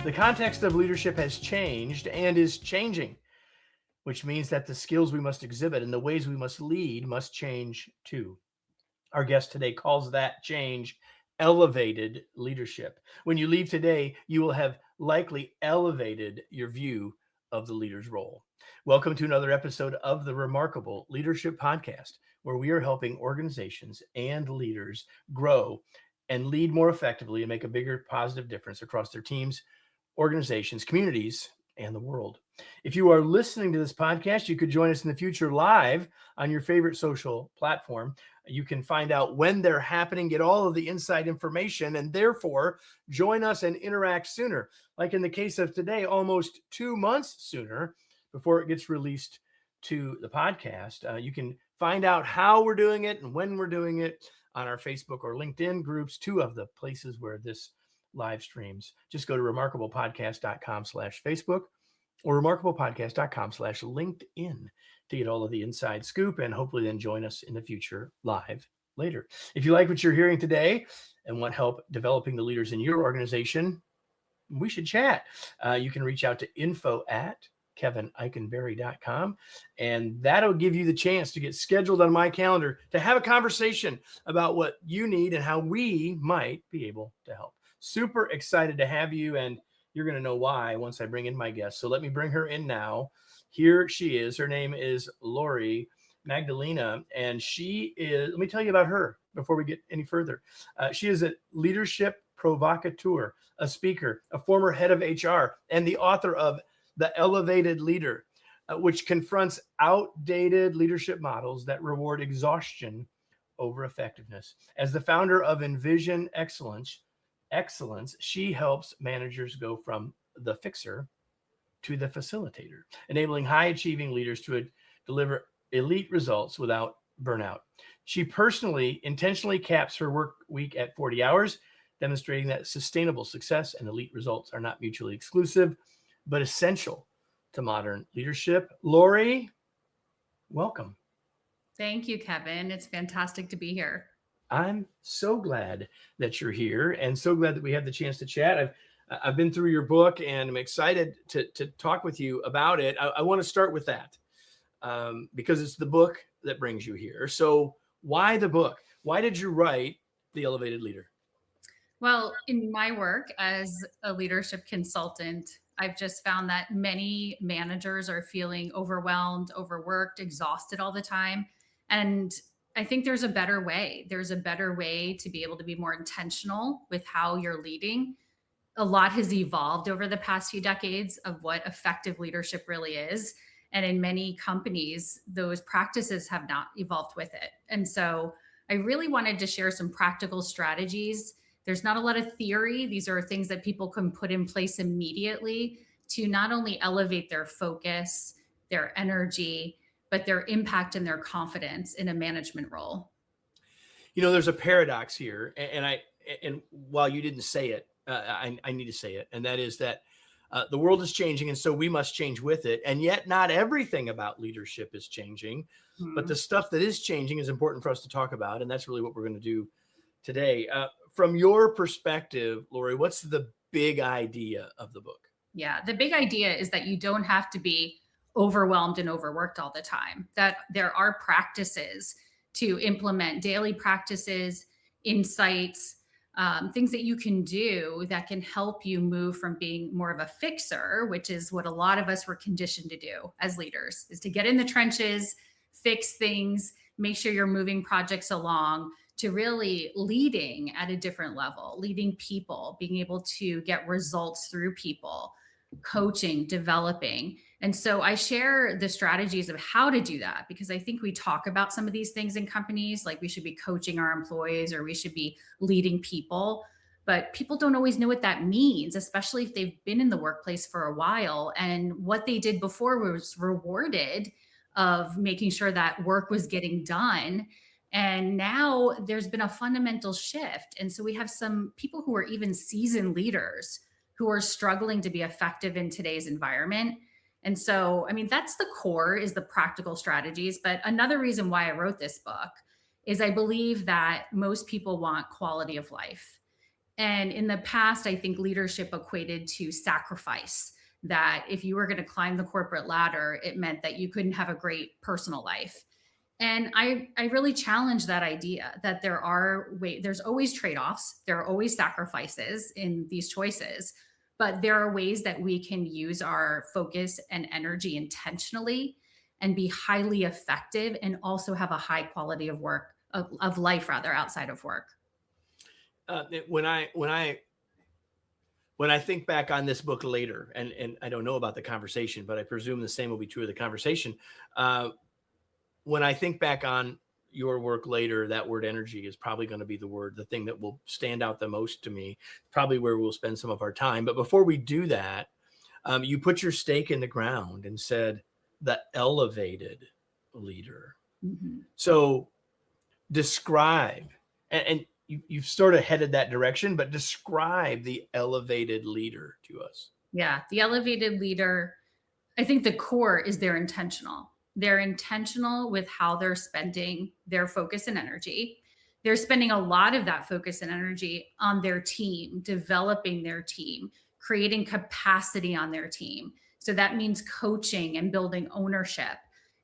The context of leadership has changed and is changing, which means that the skills we must exhibit and the ways we must lead must change too. Our guest today calls that change elevated leadership. When you leave today, you will have likely elevated your view of the leader's role. Welcome to another episode of the Remarkable Leadership Podcast, where we are helping organizations and leaders grow and lead more effectively and make a bigger positive difference across their teams, organizations, communities, and the world. If you are listening to this podcast, you could join us in the future live on your favorite social platform. You can find out when they're happening, get all of the inside information, and therefore join us and interact sooner. Like in the case of today, almost 2 months sooner before it gets released to the podcast. You can find out how we're doing it and when we're doing it on our Facebook or LinkedIn groups, two of the places where this live streams. Just go to remarkablepodcast.com/Facebook or remarkablepodcast.com/LinkedIn to get all of the inside scoop and hopefully then join us in the future live later. If you like what you're hearing today and want help developing the leaders in your organization, we should chat. You can reach out to info@kevineikenberry.com, and that'll give you the chance to get scheduled on my calendar to have a conversation about what you need and how we might be able to help. Super excited to have you, and you're going to know why once I bring in my guest. So let me bring her in now. Here she is. Her name is Laurie Maddalena, and she is, let me tell you about her before we get any further. She is a leadership provocateur, a speaker, a former head of HR, and the author of The Elevated Leader, which confronts outdated leadership models that reward exhaustion over effectiveness. As the founder of Envision Excellence, she helps managers go from the fixer to the facilitator, enabling high-achieving leaders to deliver elite results without burnout. She personally intentionally caps her work week at 40 hours, demonstrating that sustainable success and elite results are not mutually exclusive, but essential to modern leadership. Laurie, welcome. Thank you, Kevin. It's fantastic to be here. I'm so glad that you're here and so glad that we had the chance to chat. I've been through your book and I'm excited to talk with you about it. I want to start with that because it's the book that brings you here. So why the book? Why did you write The Elevated Leader? Well, in my work as a leadership consultant, I've just found that many managers are feeling overwhelmed, overworked, exhausted all the time. And I think there's a better way. There's a better way to be able to be more intentional with how you're leading. A lot has evolved over the past few decades of what effective leadership really is. And in many companies, those practices have not evolved with it. And so I really wanted to share some practical strategies. There's not a lot of theory. These are things that people can put in place immediately to not only elevate their focus, their energy, but their impact and their confidence in a management role. You know, there's a paradox here, and while you didn't say it, I need to say it, and that is that the world is changing, and so we must change with it. And yet, not everything about leadership is changing, but the stuff that is changing is important for us to talk about, and that's really what we're going to do today. From your perspective, Laurie, what's the big idea of the book? Yeah, the big idea is that you don't have to be overwhelmed and overworked all the time, that there are practices to implement, daily practices, insights, things that you can do that can help you move from being more of a fixer, which is what a lot of us were conditioned to do as leaders, is to get in the trenches, fix things, make sure you're moving projects along, to really leading at a different level, leading people, being able to get results through people, coaching, developing. And so I share the strategies of how to do that, because I think we talk about some of these things in companies, like we should be coaching our employees or we should be leading people, but people don't always know what that means, especially if they've been in the workplace for a while and what they did before was rewarded of making sure that work was getting done. And now there's been a fundamental shift. And so we have some people who are even seasoned leaders who are struggling to be effective in today's environment. And so, I mean, that's the core, is the practical strategies. But another reason why I wrote this book is I believe that most people want quality of life. And in the past, I think leadership equated to sacrifice. That if you were going to climb the corporate ladder, it meant that you couldn't have a great personal life. And I really challenge that idea that there's always trade-offs, there are always sacrifices in these choices, but there are ways that we can use our focus and energy intentionally and be highly effective and also have a high quality of work of life rather outside of work. When I think back on this book later, and I don't know about the conversation, but I presume the same will be true of the conversation. When I think back on your work later, that word energy is probably going to be the thing that will stand out the most to me, probably where we'll spend some of our time. But before we do that, you put your stake in the ground and said the elevated leader. Mm-hmm. So describe, and you've sort of headed that direction, but describe the elevated leader to us. Yeah, the elevated leader, I think the core is they're intentional. They're intentional with how they're spending their focus and energy. They're spending a lot of that focus and energy on their team, developing their team, creating capacity on their team. So that means coaching and building ownership.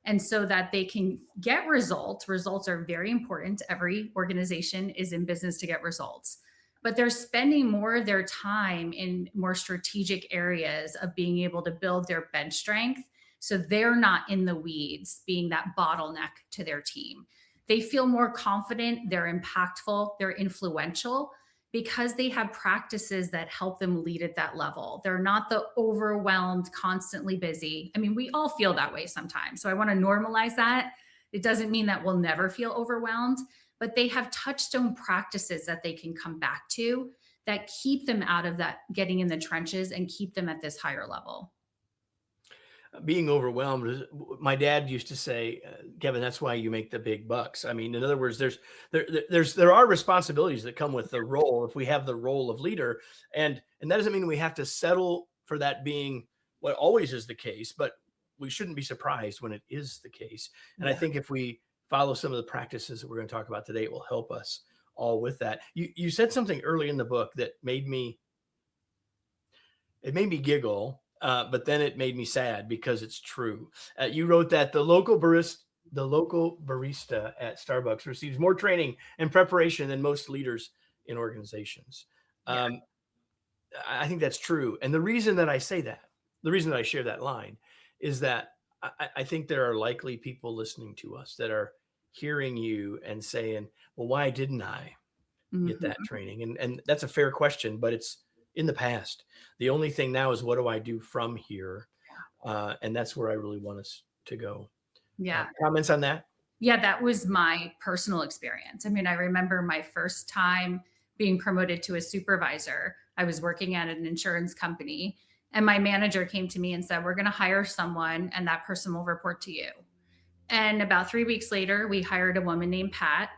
And so that they can get results. Results are very important. Every organization is in business to get results. But they're spending more of their time in more strategic areas of being able to build their bench strength. So they're not in the weeds being that bottleneck to their team. They feel more confident, they're impactful, they're influential because they have practices that help them lead at that level. They're not the overwhelmed, constantly busy. I mean, we all feel that way sometimes. So I want to normalize that. It doesn't mean that we'll never feel overwhelmed, but they have touchstone practices that they can come back to that keep them out of that getting in the trenches and keep them at this higher level. Being overwhelmed, my dad used to say, Kevin, that's why you make the big bucks. I mean, in other words, there are responsibilities that come with the role if we have the role of leader, and that doesn't mean we have to settle for that being what always is the case, but we shouldn't be surprised when it is the case. And I think if we follow some of the practices that we're going to talk about today, it will help us all with that. You said something early in the book that made me giggle. But then it made me sad because it's true. You wrote that the local barista at Starbucks receives more training and preparation than most leaders in organizations. Yeah. I think that's true. And the reason that I say that, the reason that I share that line is that I think there are likely people listening to us that are hearing you and saying, well, why didn't I get that training? And that's a fair question, but it's in the past. The only thing now is, what do I do from here? And that's where I really want us to go. Yeah. Comments on that? Yeah, that was my personal experience. I mean, I remember my first time being promoted to a supervisor. I was working at an insurance company, and my manager came to me and said, we're going to hire someone, and that person will report to you. And about 3 weeks later, we hired a woman named Pat.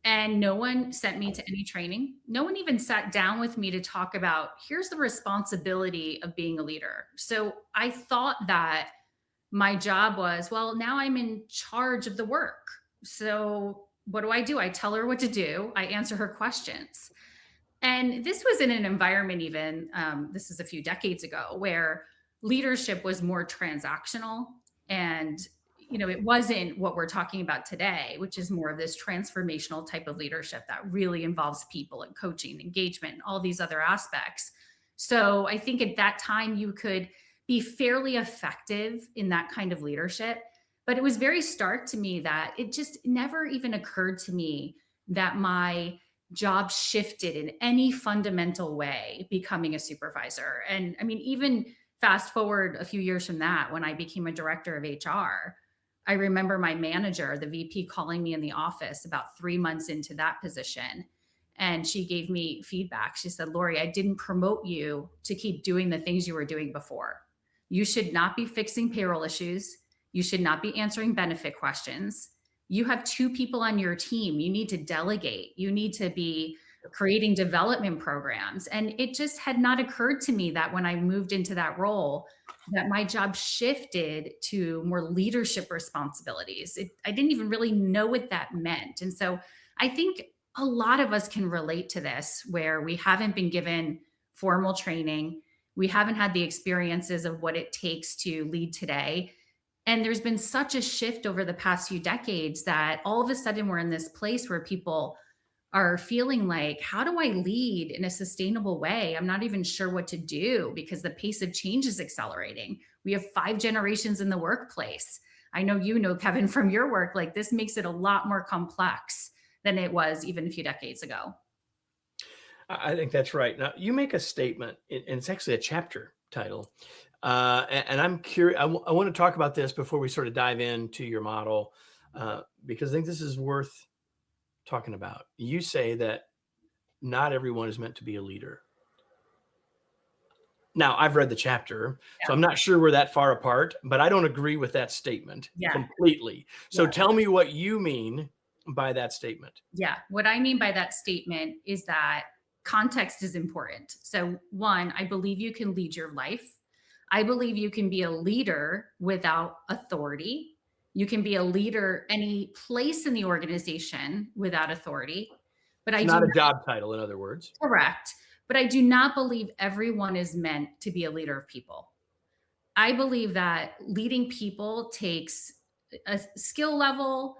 And no one sent me to any training. No one even sat down with me to talk about, here's the responsibility of being a leader. So I thought that my job was, well, now I'm in charge of the work. So what do? I tell her what to do. I answer her questions. And this was in an environment, even this is a few decades ago, where leadership was more transactional, and it wasn't what we're talking about today, which is more of this transformational type of leadership that really involves people and coaching, engagement, and all these other aspects. So I think at that time you could be fairly effective in that kind of leadership. But it was very stark to me that it just never even occurred to me that my job shifted in any fundamental way becoming a supervisor. And I mean, even fast forward a few years from that, when I became a director of HR, I remember my manager, the VP, calling me in the office about 3 months into that position. And she gave me feedback. She said, Laurie, I didn't promote you to keep doing the things you were doing before. You should not be fixing payroll issues. You should not be answering benefit questions. You have 2 people on your team. You need to delegate. You need to be creating development programs. And it just had not occurred to me that when I moved into that role, that my job shifted to more leadership responsibilities. I didn't even really know what that meant. And so I think a lot of us can relate to this where we haven't been given formal training. We haven't had the experiences of what it takes to lead today. And there's been such a shift over the past few decades that all of a sudden we're in this place where people are feeling like, how do I lead in a sustainable way? I'm not even sure what to do because the pace of change is accelerating. We have 5 generations in the workplace. I know, Kevin, from your work, like this makes it a lot more complex than it was even a few decades ago. I think that's right. Now, you make a statement, and it's actually a chapter title. And I'm curious, I want to talk about this before we sort of dive into your model, because I think this is worth talking about. You say that not everyone is meant to be a leader. Now, I've read the chapter, so Yeah. I'm not sure we're that far apart, but I don't agree with that statement Yeah. completely. So Yeah. tell me what you mean by that statement. Yeah. What I mean by that statement is that context is important. So, one, I believe you can lead your life. I believe you can be a leader without authority. You can be a leader any place in the organization without authority. But I It's do not a not job title, in other words. correct. But I do not believe everyone is meant to be a leader of people. I believe that leading people takes a skill level.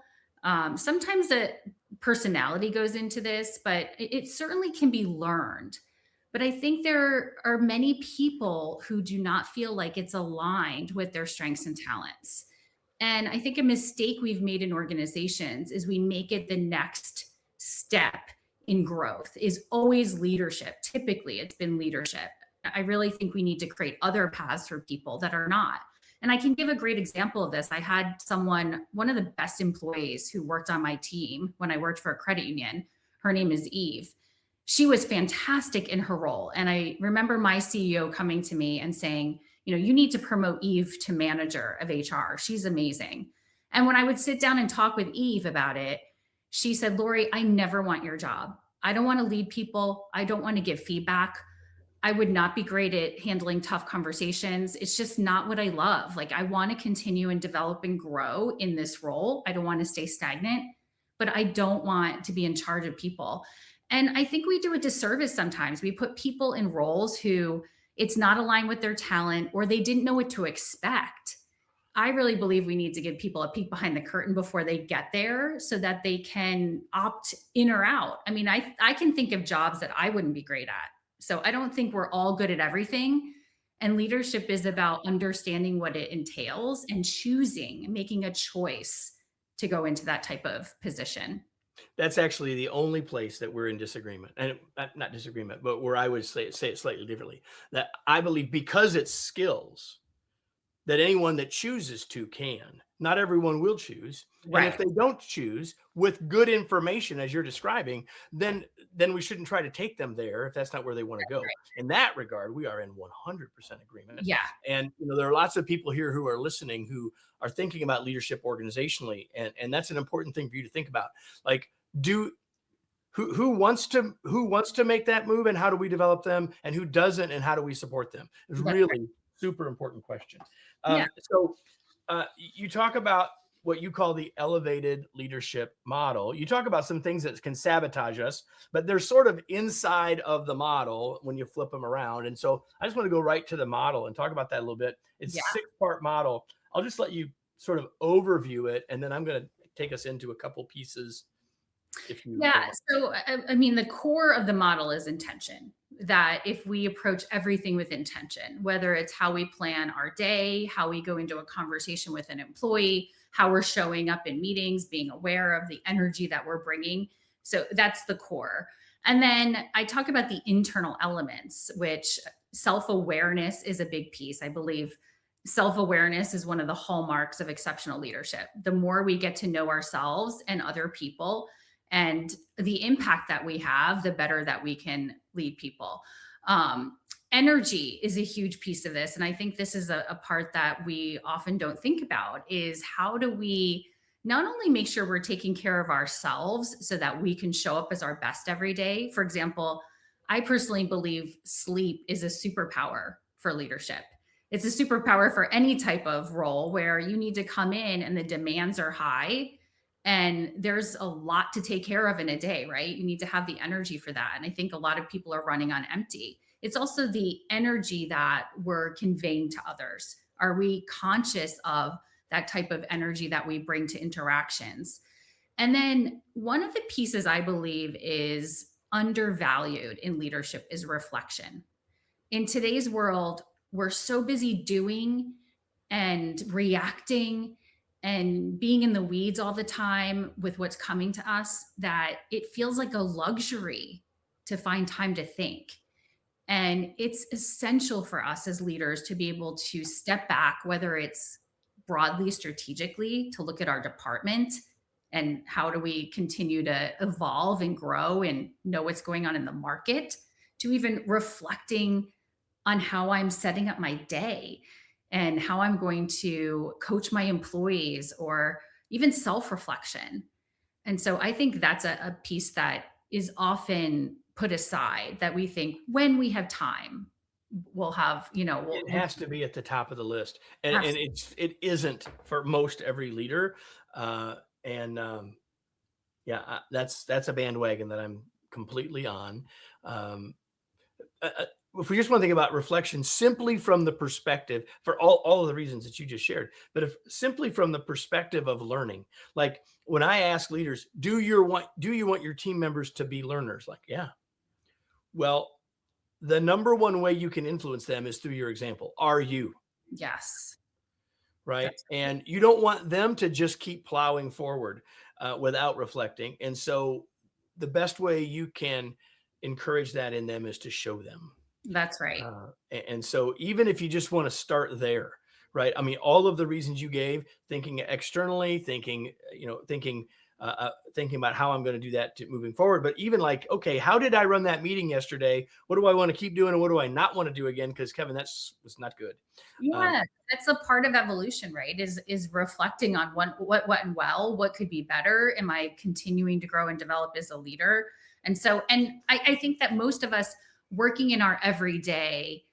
Sometimes a personality goes into this, but it certainly can be learned. But I think there are many people who do not feel like it's aligned with their strengths and talents. And I think a mistake we've made in organizations is we make it the next step in growth is always leadership. Typically, it's been leadership. I really think we need to create other paths for people that are not. And I can give a great example of this. I had one of the best employees who worked on my team when I worked for a credit union. Her name is Eve. She was fantastic in her role. And I remember my CEO coming to me and saying, you need to promote Eve to manager of HR. She's amazing. And when I would sit down and talk with Eve about it, she said, Laurie, I never want your job. I don't want to lead people. I don't want to give feedback. I would not be great at handling tough conversations. It's just not what I love. Like, I want to continue and develop and grow in this role. I don't want to stay stagnant, but I don't want to be in charge of people. And I think we do a disservice sometimes. We put people in roles who it's not aligned with their talent or they didn't know what to expect. I really believe we need to give people a peek behind the curtain before they get there so that they can opt in or out. I mean, I can think of jobs that I wouldn't be great at. So I don't think we're all good at everything. And leadership is about understanding what it entails and choosing, making a choice to go into that type of position. That's actually the only place that we're in disagreement, and not disagreement, but where I would say it slightly differently. That I believe because it's skills that anyone that chooses to can. Not everyone will choose. And if Right. they don't choose with good information, as you're describing, then we shouldn't try to take them there if that's not where they want to go. Right. In that regard, we are in 100% agreement. Yeah. And there are lots of people here who are listening who are thinking about leadership organizationally, and that's an important thing for you to think about. Like, who wants to make that move, and how do we develop them, and who doesn't, and how do we support them? It's That's really super important question. Yeah. So you talk about what you call the elevated leadership model. You talk about some things that can sabotage us, but they're sort of inside of the model when you flip them around. And so I just want to go right to the model and talk about that a little bit. It's Yeah. a 6-part model. I'll just let you sort of overview it, and then I'm going to take us into a couple pieces. If you Yeah. So, I mean, the core of the model is intention. That if we approach everything with intention, whether it's how we plan our day, how we go into a conversation with an employee, how we're showing up in meetings, being aware of the energy that we're bringing. So that's the core. And then I talk about the internal elements, which self-awareness is a big piece. I believe self-awareness is one of the hallmarks of exceptional leadership. The more we get to know ourselves and other people and the impact that we have, the better that we can lead people. Energy is a huge piece of this. And I think this is a part that we often don't think about is how do we not only make sure we're taking care of ourselves so that we can show up as our best every day. For example, I personally believe sleep is a superpower for leadership. It's a superpower for any type of role where you need to come in and the demands are high And there's a lot to take care of in a day, right? You need to have the energy for that. And I think a lot of people are running on empty. It's also the energy that we're conveying to others. Are we conscious of that type of energy that we bring to interactions? And then one of the pieces I believe is undervalued in leadership is reflection. In today's world, we're so busy doing and reacting and being in the weeds all the time with what's coming to us that it feels like a luxury to find time to think. And it's essential for us as leaders to be able to step back, whether it's broadly strategically to look at our department and how do we continue to evolve and grow and know what's going on in the market, to even reflecting on how I'm setting up my day and how I'm going to coach my employees or even self reflection. And so I think that's a piece that is often put aside that we think when we have time, we'll have, It has to be at the top of the list, and absolutely. it isn't for most every leader. And Yeah, that's a bandwagon that I'm completely on. Um, if we just want to think about reflection simply from the perspective for all of the reasons that you just shared, but if simply from the perspective of learning, like when I ask leaders, do you want your team members to be learners? Like, yeah. Well, the number one way you can influence them is through your example. Are you? Yes, Right? that's right. And you don't want them to just keep plowing forward without reflecting. And so the best way you can encourage that in them is to show them. That's right. And so even if you just want to start there, right? I mean, all of the reasons you gave, thinking externally, thinking about how I'm going to do that moving forward. But even like, okay, how did I run that meeting yesterday? What do I want to keep doing, and what do I not want to do again? Because Kevin, was not good. Um, Yeah, that's a part of evolution, right? Is reflecting on what went well, what could be better. Am I continuing to grow and develop as a leader? And I think that most of us working in our everyday,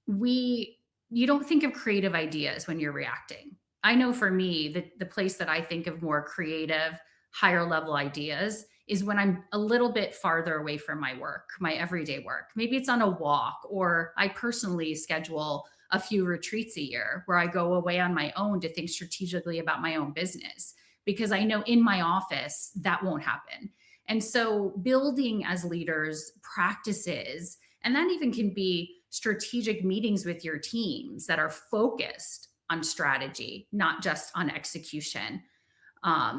we you don't think of creative ideas when you're reacting. I know for me, the place that I think of more creative, higher level ideas is when I'm a little bit farther away from my work, my everyday work. Maybe it's on a walk, or I personally schedule a few retreats a year where I go away on my own to think strategically about my own business because I know in my office that won't happen. And so building as leaders practices, and that even can be strategic meetings with your teams that are focused on strategy, not just on execution.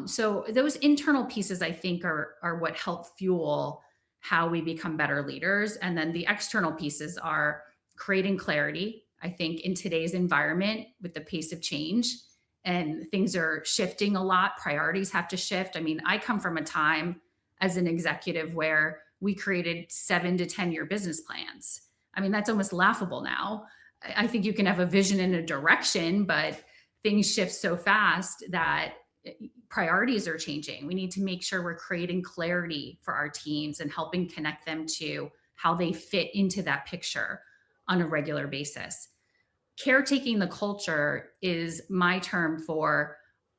So those internal pieces, I think, are what help fuel how we become better leaders. And then the external pieces are creating clarity. I think in today's environment, with the pace of change and things are shifting a lot, priorities have to shift. I mean, I come from a time as an executive where we created 7 to 10 year business plans. I mean, that's almost laughable now. I think you can have a vision and a direction, but things shift so fast that priorities are changing. We need to make sure we're creating clarity for our teams and helping connect them to how they fit into that picture on a regular basis. Caretaking the culture is my term for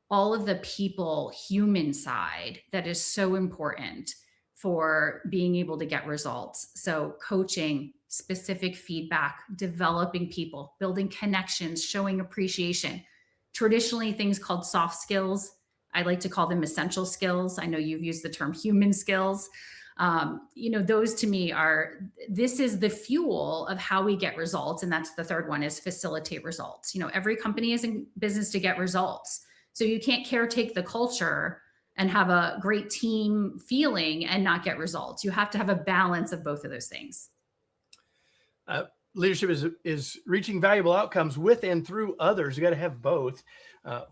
all of the people, human side that is so important for being able to get results. So, coaching, specific feedback, developing people, building connections, showing appreciation. Traditionally, things called soft skills, I like to call them essential skills. I know you've used the term human skills. Those to me this is the fuel of how we get results. And that's the third one, is facilitate results. Every company is in business to get results. So you can't caretake the culture and have a great team feeling and not get results. You have to have a balance of both of those things. Leadership is reaching valuable outcomes with and through others. You got to have both,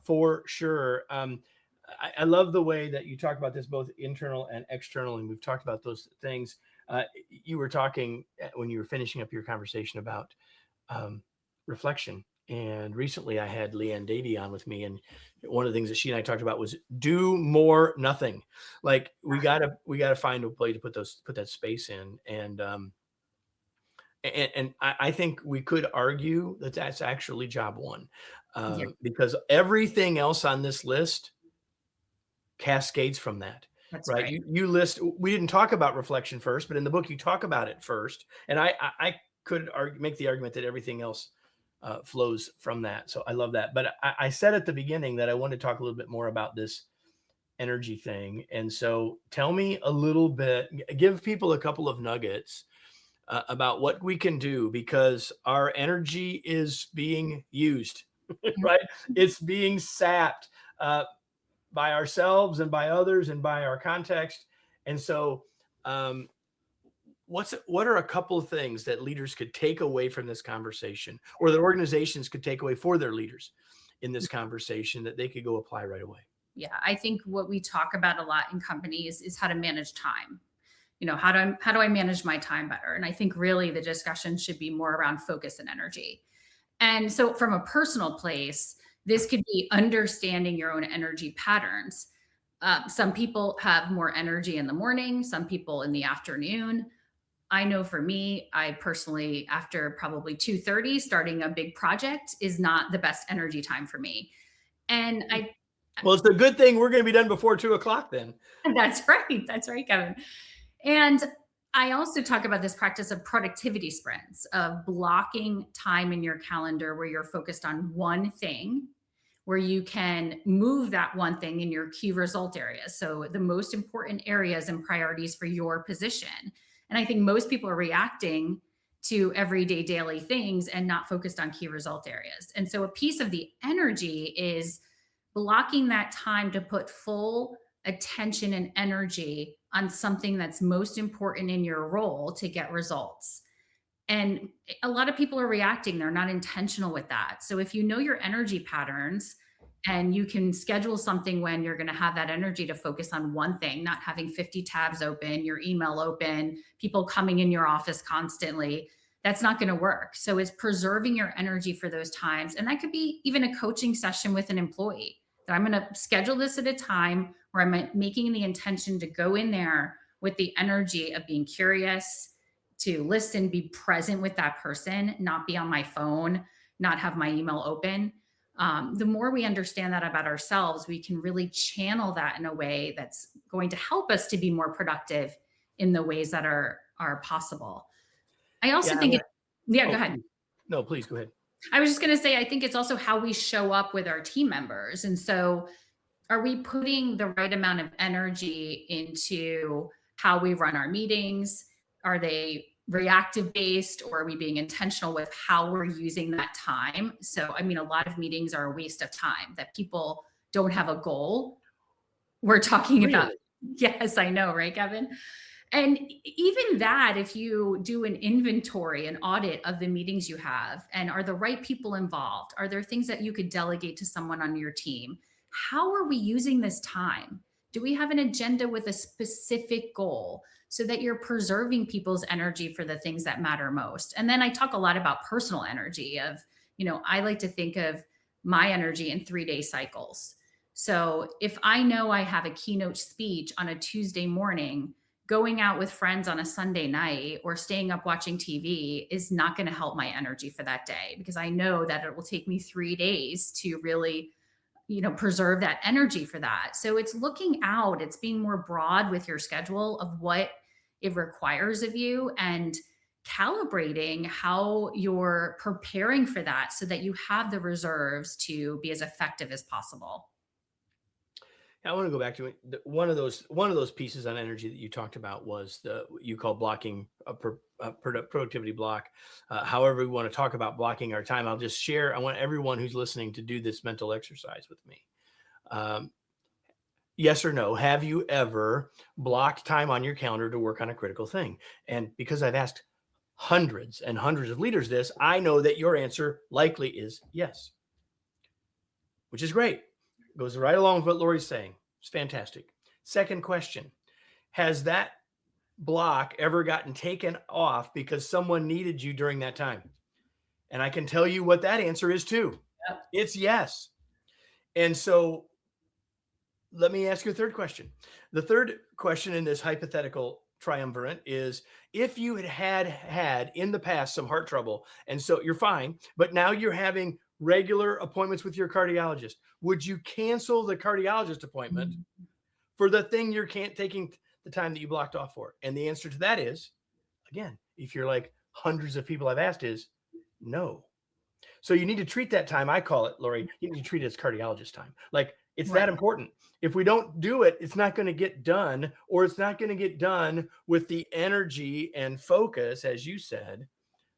for sure. I love the way that you talk about this, both internal and external, and we've talked about those things. You were talking when you were finishing up your conversation about reflection. And recently I had Leanne Davey on with me. And one of the things that she and I talked about was do more nothing. Like we gotta find a way to put that space in. And I think we could argue that that's actually job one, Yeah. because everything else on this list cascades from that. That's Right. right. You list, we didn't talk about reflection first, but in the book, you talk about it first. And I could make the argument that everything else flows from that. So I love that. But I said at the beginning that I wanted to talk a little bit more about this energy thing. And so tell me a little bit, give people a couple of nuggets about what we can do, because our energy is being used, right? It's being sapped by ourselves and by others and by our context. And so, what are a couple of things that leaders could take away from this conversation, or that organizations could take away for their leaders in this conversation that they could go apply right away? Yeah, I think what we talk about a lot in companies is how to manage time. How do I manage my time better? And I think really the discussion should be more around focus and energy. And so from a personal place, this could be understanding your own energy patterns. Some people have more energy in the morning, some people in the afternoon. I know for me, I personally, after probably 2:30, starting a big project is not the best energy time for me. And Well, it's a good thing we're going to be done before 2 o'clock then. that's right. That's right, Kevin. And I also talk about this practice of productivity sprints, of blocking time in your calendar where you're focused on one thing, where you can move that one thing in your key result areas. So the most important areas and priorities for your position. And I think most people are reacting to everyday daily things and not focused on key result areas. And so a piece of the energy is blocking that time to put full attention and energy on something that's most important in your role to get results. And a lot of people are reacting, they're not intentional with that. So if you know your energy patterns and you can schedule something when you're going to have that energy to focus on one thing, not having 50 tabs open, your email open, people coming in your office constantly, that's not going to work. So it's preserving your energy for those times. And that could be even a coaching session with an employee, that I'm going to schedule this at a time where I'm making the intention to go in there with the energy of being curious, to listen, be present with that person, not be on my phone, not have my email open. The more we understand that about ourselves, we can really channel that in a way that's going to help us to be more productive in the ways that are possible. I also Yeah. think yeah, Oh, go ahead. no, please go ahead. I was just going to say, I think it's also how we show up with our team members. And so, are we putting the right amount of energy into how we run our meetings? Are they reactive based, or are we being intentional with how we're using that time? So, I mean, a lot of meetings are a waste of time, that people don't have a goal. We're talking about, Really? yes, I know, right, Kevin? And even that, if you do an inventory, an audit of the meetings you have, and are the right people involved? Are there things that you could delegate to someone on your team? How are we using this time? Do we have an agenda with a specific goal so that you're preserving people's energy for the things that matter most? And then I talk a lot about personal energy of, I like to think of my energy in 3-day cycles. So if I know I have a keynote speech on a Tuesday morning, going out with friends on a Sunday night or staying up watching TV is not going to help my energy for that day, because I know that it will take me 3 days to really, preserve that energy for that. So it's looking out, it's being more broad with your schedule of what it requires of you, and calibrating how you're preparing for that so that you have the reserves to be as effective as possible. I want to go back to it. One of those pieces on energy that you talked about was you call blocking a productivity block. However, we want to talk about blocking our time. I'll just share. I want everyone who's listening to do this mental exercise with me. Yes or no? Have you ever blocked time on your calendar to work on a critical thing? And because I've asked hundreds and hundreds of leaders this, I know that your answer likely is yes, which is great. Goes right along with what Laurie's saying. It's fantastic. Second question: has that block ever gotten taken off because someone needed you during that time? And I can tell you what that answer is too. Yep. It's yes. And so let me ask you a third question. The third question in this hypothetical triumvirate is, if you had in the past some heart trouble, and so you're fine, but now you're having regular appointments with your cardiologist, would you cancel the cardiologist appointment for the thing you're taking the time that you blocked off for? And the answer to that is, again, if you're like hundreds of people I've asked, is no. So you need to treat that time, I call it, Laurie, you need to treat it as cardiologist time. Like, it's Right. that important. If we don't do it, it's not going to get done, or it's not going to get done with the energy and focus, as you said,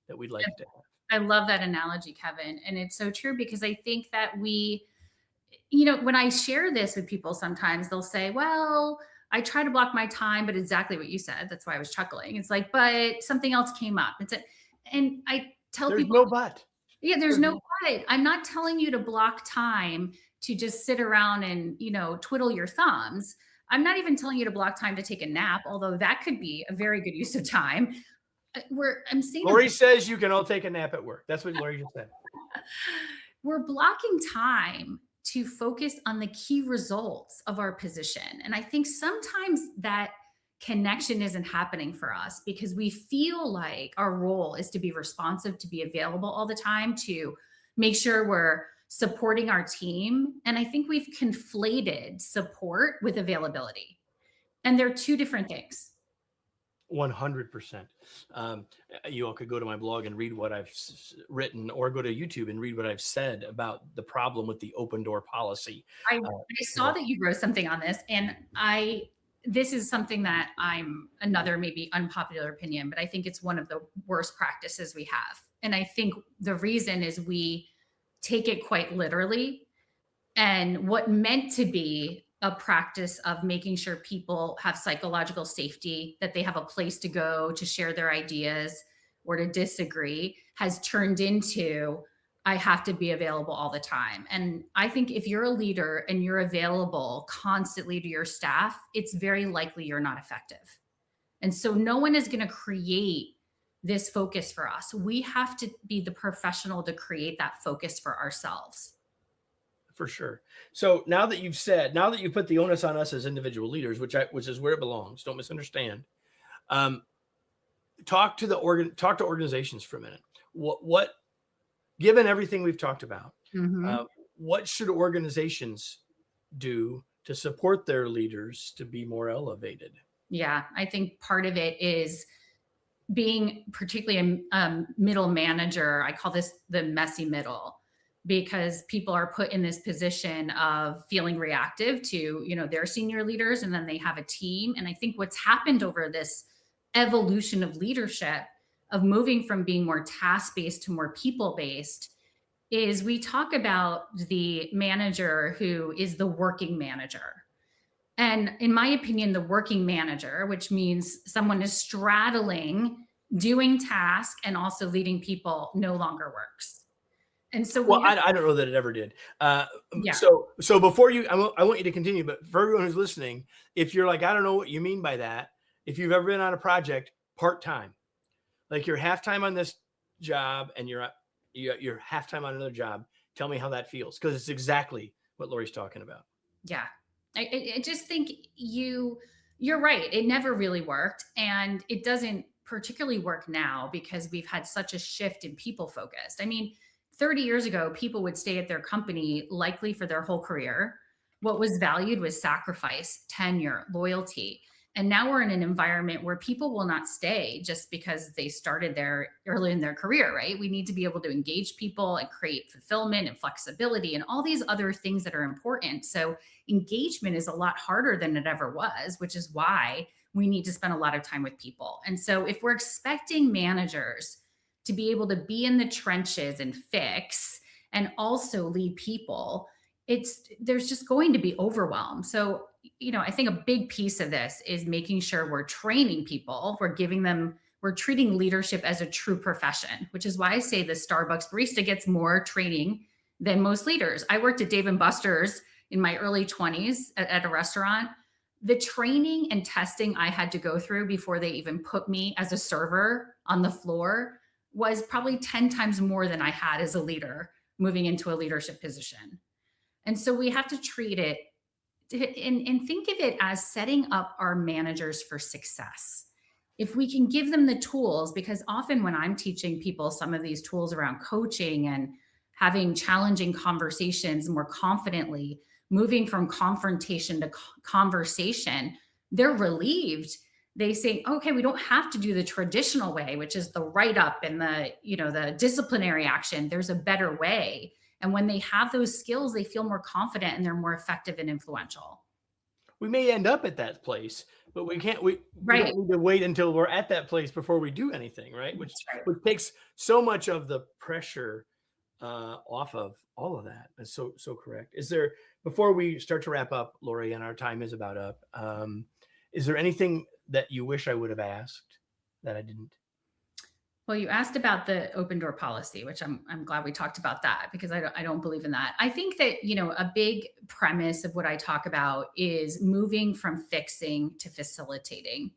that we'd like to have. I love that analogy, Kevin. And it's so true, because I think that when I share this with people, sometimes they'll say, well, I try to block my time, but exactly what you said. That's why I was chuckling. It's like, but something else came up. And I tell There's people, no but. yeah, there's no but. I'm not telling you to block time to just sit around and, twiddle your thumbs. I'm not even telling you to block time to take a nap, although that could be a very good use of time. I'm saying Laurie says you can all take a nap at work. That's what Laurie just said. we're blocking time to focus on the key results of our position. And I think sometimes that connection isn't happening for us because we feel like our role is to be responsive, to be available all the time, to make sure we're supporting our team. And I think we've conflated support with availability. And they're two different things. 100%. You all could go to my blog and read what I've written, or go to YouTube and read what I've said about the problem with the open door policy. I saw that you wrote something on this, and this is something that I'm another maybe unpopular opinion, but I think it's one of the worst practices we have. And I think the reason is we take it quite literally, and what meant to be a practice of making sure people have psychological safety, that they have a place to go to share their ideas or to disagree, has turned into, I have to be available all the time. And I think if you're a leader and you're available constantly to your staff, it's very likely you're not effective. And so no one is going to create this focus for us. We have to be the professional to create that focus for ourselves. For sure. So now that you've put the onus on us as individual leaders, which is where it belongs, don't misunderstand. Talk to organizations for a minute. What given everything we've talked about, what should organizations do to support their leaders to be more elevated? Yeah, I think part of it is being particularly a middle manager. I call this the messy middle, because people are put in this position of feeling reactive to, their senior leaders, and then they have a team. And I think what's happened over this evolution of leadership, of moving from being more task-based to more people-based, is we talk about the manager who is the working manager. And in my opinion, the working manager, which means someone is straddling doing tasks and also leading people, no longer works. And so, I don't know that it ever did. Yeah. So before I want you to continue, but for everyone who's listening, if you're like, I don't know what you mean by that, if you've ever been on a project part-time, like you're half-time on this job and you're half-time on another job, tell me how that feels, because it's exactly what Laurie's talking about. Yeah. I just think you're right. It never really worked. And it doesn't particularly work now because we've had such a shift in people focused. I mean, 30 years ago, people would stay at their company likely for their whole career. What was valued was sacrifice, tenure, loyalty. And now we're in an environment where people will not stay just because they started there early in their career, right? We need to be able to engage people and create fulfillment and flexibility and all these other things that are important. So engagement is a lot harder than it ever was, which is why we need to spend a lot of time with people. And so if we're expecting managers to be able to be in the trenches and fix and also lead people, there's just going to be overwhelm. So, I think a big piece of this is making sure we're training people, we're treating leadership as a true profession, which is why I say the Starbucks barista gets more training than most leaders. I worked at Dave & Buster's in my early 20s at a restaurant. The training and testing I had to go through before they even put me as a server on the floor was probably 10 times more than I had as a leader moving into a leadership position. And so we have to treat it and think of it as setting up our managers for success. If we can give them the tools, because often when I'm teaching people some of these tools around coaching and having challenging conversations more confidently, moving from confrontation to conversation, they're relieved. They say, okay, we don't have to do the traditional way, which is the write up and the disciplinary action. There's a better way. And when they have those skills, they feel more confident and they're more effective and influential. We may end up at that place, but we can't, we Right. don't need to wait until we're at that place before we do anything, right? Which takes so much of the pressure off of all of that. That's so correct. Is there, before we start to wrap up, Laurie, and our time is about up, is there anything that you wish I would have asked that I didn't? Well, you asked about the open door policy, which I'm glad we talked about that, because I don't believe in that. I think that, a big premise of what I talk about is moving from fixing to facilitating.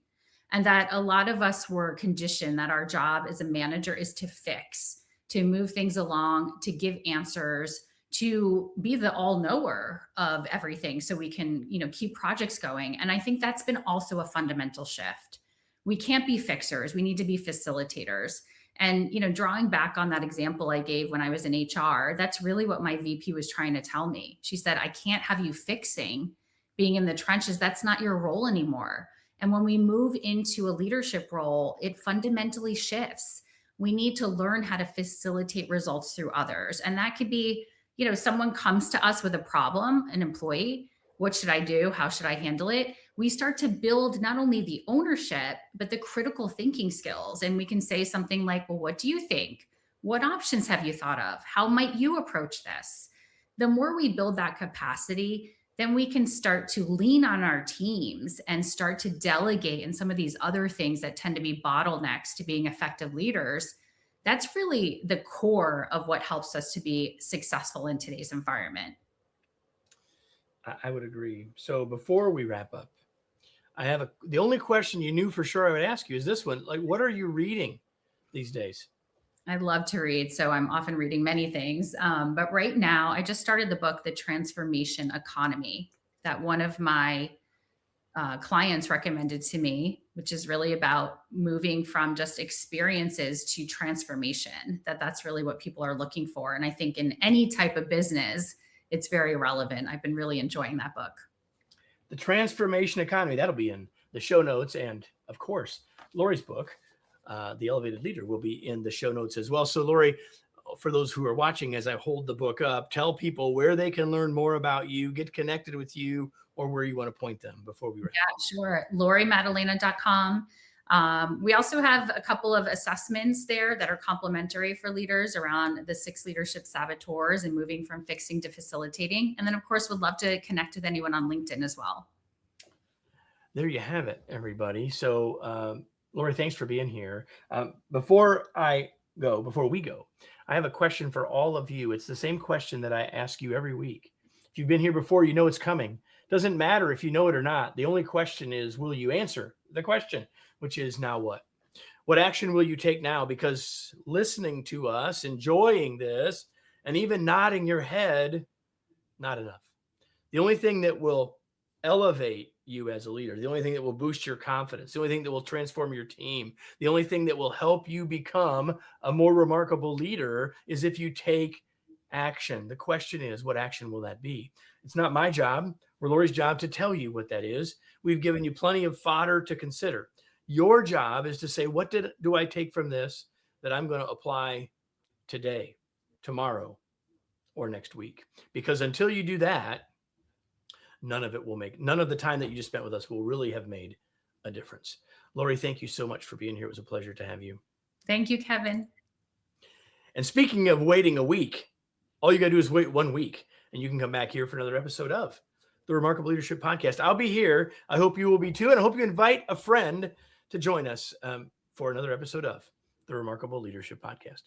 And that a lot of us were conditioned that our job as a manager is to fix, to move things along, to give answers, to be the all knower of everything so we can, keep projects going. And I think that's been also a fundamental shift. We can't be fixers. We need to be facilitators. And, drawing back on that example I gave when I was in HR, that's really what my VP was trying to tell me. She said, I can't have you fixing, being in the trenches. That's not your role anymore. And when we move into a leadership role, it fundamentally shifts. We need to learn how to facilitate results through others. And that could be, someone comes to us with a problem, an employee. What should I do? How should I handle it? We start to build not only the ownership, but the critical thinking skills. And we can say something like, well, what do you think? What options have you thought of? How might you approach this? The more we build that capacity, then we can start to lean on our teams and start to delegate in some of these other things that tend to be bottlenecks to being effective leaders. That's really the core of what helps us to be successful in today's environment. I would agree. So before we wrap up, I have the only question you knew for sure I would ask you is this one. Like, what are you reading these days? I love to read, so I'm often reading many things. But right now, I just started the book, The Transformation Economy, that one of my clients recommended to me, which is really about moving from just experiences to transformation. That's really what people are looking for. And I think in any type of business, it's very relevant. I've been really enjoying that book. The Transformation Economy, that'll be in the show notes. And of course, Laurie's book, The Elevated Leader, will be in the show notes as well. So Laurie, for those who are watching, as I hold the book up, tell people where they can learn more about you, get connected with you, or where you want to point them before we wrap up. Yeah, sure. LaurieMaddalena.com. We also have a couple of assessments there that are complimentary for leaders around the 6 leadership saboteurs and moving from fixing to facilitating. And then, of course, would love to connect with anyone on LinkedIn as well. There you have it, everybody. So, Laurie, thanks for being here. Before we go, I have a question for all of you. It's the same question that I ask you every week. If you've been here before, you know it's coming. Doesn't matter if you know it or not. The only question is, will you answer the question, which is now what? What action will you take now? Because listening to us, enjoying this, and even nodding your head, not enough. The only thing that will elevate you as a leader, the only thing that will boost your confidence, the only thing that will transform your team, the only thing that will help you become a more remarkable leader is if you take action. The question is, what action will that be? It's not my job or Laurie's job to tell you what that is. We've given you plenty of fodder to consider. Your job is to say, what do I take from this that I'm going to apply today, tomorrow, or next week? Because until you do that, none of the time that you just spent with us will really have made a difference. Laurie, thank you so much for being here. It was a pleasure to have you. Thank you, Kevin. And speaking of waiting a week, all you got to do is wait 1 week and you can come back here for another episode of the Remarkable Leadership Podcast. I'll be here. I hope you will be too. And I hope you invite a friend to join us for another episode of the Remarkable Leadership Podcast.